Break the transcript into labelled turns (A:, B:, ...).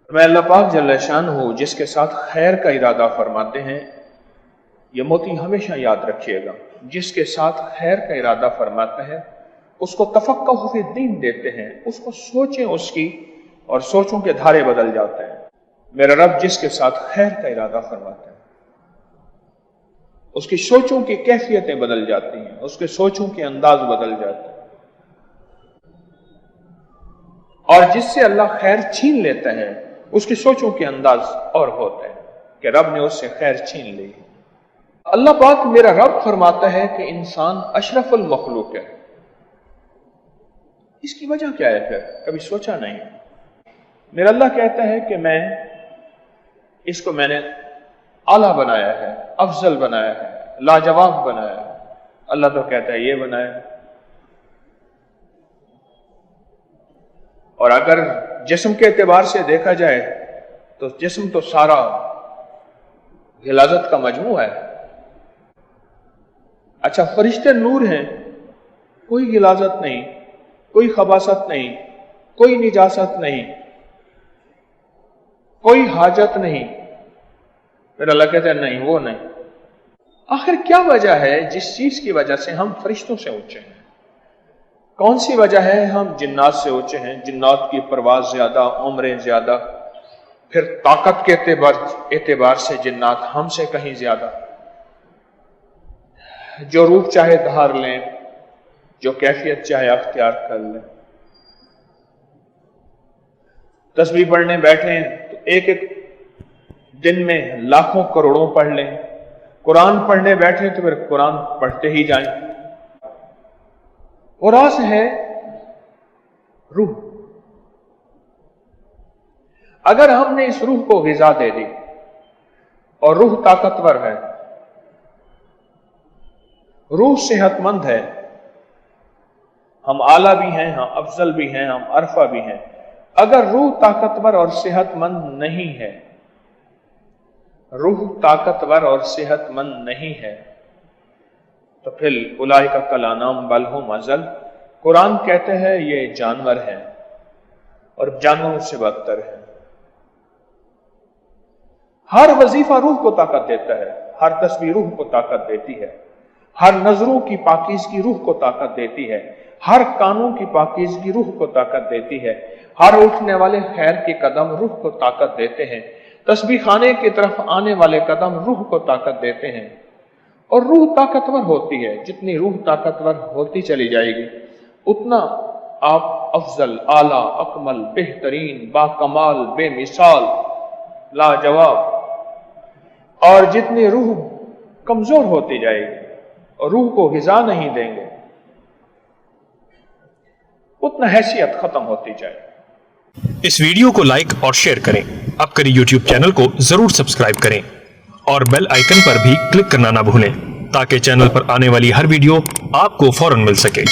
A: मैं अल्लाह पाक जल्ल शानहू जिसके साथ खैर का इरादा फरमाते हैं, ये मोती हमेशा याद रखिएगा, जिसके साथ खैर का इरादा फरमाता है उसको तफक्कुह फी दीन देते हैं, उसको सोचें उसकी और सोचों के धारे बदल जाते हैं। मेरा रब जिसके साथ खैर का इरादा फरमाता है उसकी सोचों की कैफियतें बदल जाती हैं, उसके सोचों के अंदाज बदल जाते हैं। और जिससे अल्लाह खैर छीन लेता है उसकी सोचों के अंदाज और होते हैं कि रब ने उससे खैर छीन ली। अल्लाह पाक मेरा रब फरमाता है कि इंसान अशरफुल मखलूक है। इसकी वजह क्या है? फिर कभी सोचा नहीं? मेरा अल्लाह कहता है कि मैंने आला बनाया है, अफजल बनाया है, लाजवाब बनाया है। अल्लाह तो कहता है ये बनाया है। और अगर जिस्म के एतबार से देखा जाए तो जिस्म तो सारा गिलाजत का मजमू है। अच्छा, फरिश्ते नूर हैं, कोई गिलाजत नहीं, कोई खबासत नहीं, कोई निजासत नहीं, कोई हाजत नहीं। फिर अल्लाह कहता है नहीं, वो नहीं। आखिर क्या वजह है जिस चीज की वजह से हम फरिश्तों से ऊंचे हैं? कौन सी वजह है हम जिन्नात से ऊंचे हैं? जिन्नात की परवाज ज्यादा, उम्रें ज्यादा, फिर ताकत के एतबार से जिन्नात हमसे कहीं ज्यादा। जो रूप चाहे धार लें, जो कैफियत चाहे अख्तियार कर लें। तस्बीह पढ़ने बैठे तो एक एक दिन में लाखों करोड़ों पढ़ लें। कुरान पढ़ने बैठे तो फिर कुरान पढ़ते ही जाएं। और रास है रूह। अगर हमने इस रूह को ग़िज़ा दे दी और रूह ताकतवर है, रूह सेहतमंद है, हम आला भी हैं, हम अफजल भी हैं, हम अरफा भी हैं। अगर रूह ताकतवर और सेहतमंद नहीं है, रूह ताकतवर और सेहतमंद नहीं है, तो फिर उलाइका कल अनाम बल हुम अज़ल। कुरान कहते हैं ये जानवर हैं और जानवरों से बदतर है। हर वजीफा रूह को ताकत देता है, हर तस्वीर रूह को ताकत देती है, हर नजरों की पाकीज़गी रूह को ताकत देती है, हर कानों की पाकीज़गी रूह को ताकत देती है, हर उठने वाले खैर के कदम रूह को ताकत देते हैं, तस्बीह खाने की तरफ आने वाले कदम रूह को ताकत देते हैं। और रूह ताकतवर होती है, जितनी रूह ताकतवर होती चली जाएगी उतना आप अफजल, आला, अकमल, बेहतरीन, बाकमाल, बेमिसाल, लाजवाब। और जितनी रूह कमजोर होती जाएगी और रूह को ग़िज़ा नहीं देंगे उतना हैसियत खत्म होती जाएगी।
B: इस वीडियो को लाइक और शेयर करें। अपकरी यूट्यूब चैनल को जरूर सब्सक्राइब करें और बेल आइकन पर भी क्लिक करना ना भूलें ताकि चैनल पर आने वाली हर वीडियो आपको फौरन मिल सके।